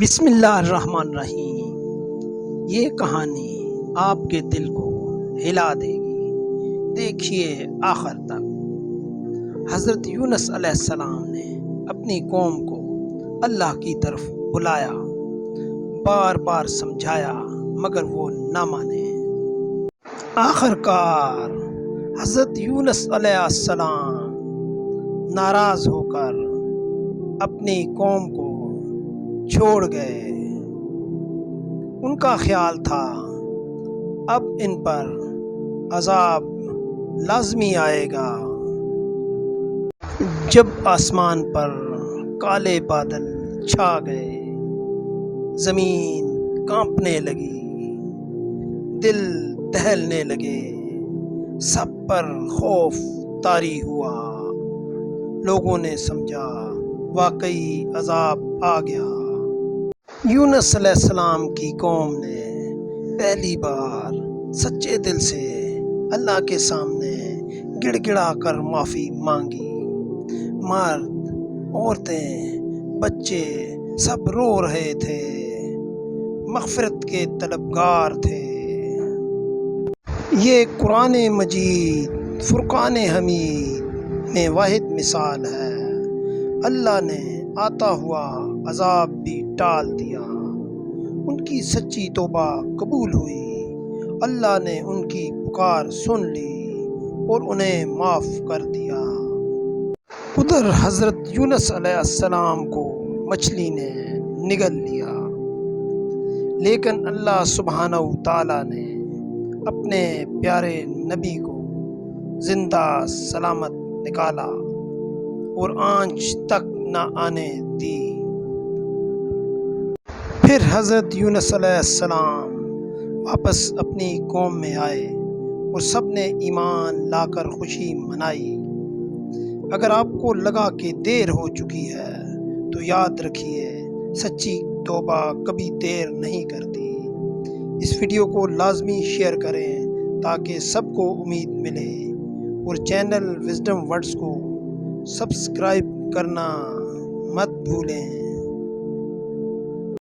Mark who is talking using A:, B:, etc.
A: بسم اللہ الرحمن الرحیم۔ یہ کہانی آپ کے دل کو ہلا دے گی، دیکھیے آخر تک۔ حضرت یونس علیہ السلام نے اپنی قوم کو اللہ کی طرف بلایا، بار بار سمجھایا مگر وہ نہ مانے۔ آخر کار حضرت یونس علیہ السلام ناراض ہو کر اپنی قوم کو چھوڑ گئے۔ ان کا خیال تھا اب ان پر عذاب لازمی آئے گا۔ جب آسمان پر کالے بادل چھا گئے، زمین کانپنے لگی، دل دہلنے لگے، سب پر خوف طاری ہوا۔ لوگوں نے سمجھا واقعی عذاب آ گیا۔ یونس علیہ السلام کی قوم نے پہلی بار سچے دل سے اللہ کے سامنے گڑ گڑا کر معافی مانگی۔ مرد، عورتیں، بچے سب رو رہے تھے، مغفرت کے طلبگار تھے۔ یہ قرآن مجید فرقان حمید میں واحد مثال ہے۔ اللہ نے آتا ہوا عذاب بھی ٹال دیا، ان کی سچی توبہ قبول ہوئی، اللہ نے ان کی پکار سن لی اور انہیں معاف کر دیا۔ ادھر حضرت یونس علیہ السلام کو مچھلی نے نگل لیا، لیکن اللہ سبحانہ و تعالیٰ نے اپنے پیارے نبی کو زندہ سلامت نکالا اور آنچ تک نہ آنے دی۔ پھر حضرت یونس علیہ السلام واپس اپنی قوم میں آئے اور سب نے ایمان لا کر خوشی منائی۔ اگر آپ کو لگا کہ دیر ہو چکی ہے تو یاد رکھیے، سچی توبہ کبھی دیر نہیں کرتی۔ اس ویڈیو کو لازمی شیئر کریں تاکہ سب کو امید ملے، اور چینل وزڈم ورڈز کو سبسکرائب کرنا مت بھولیں۔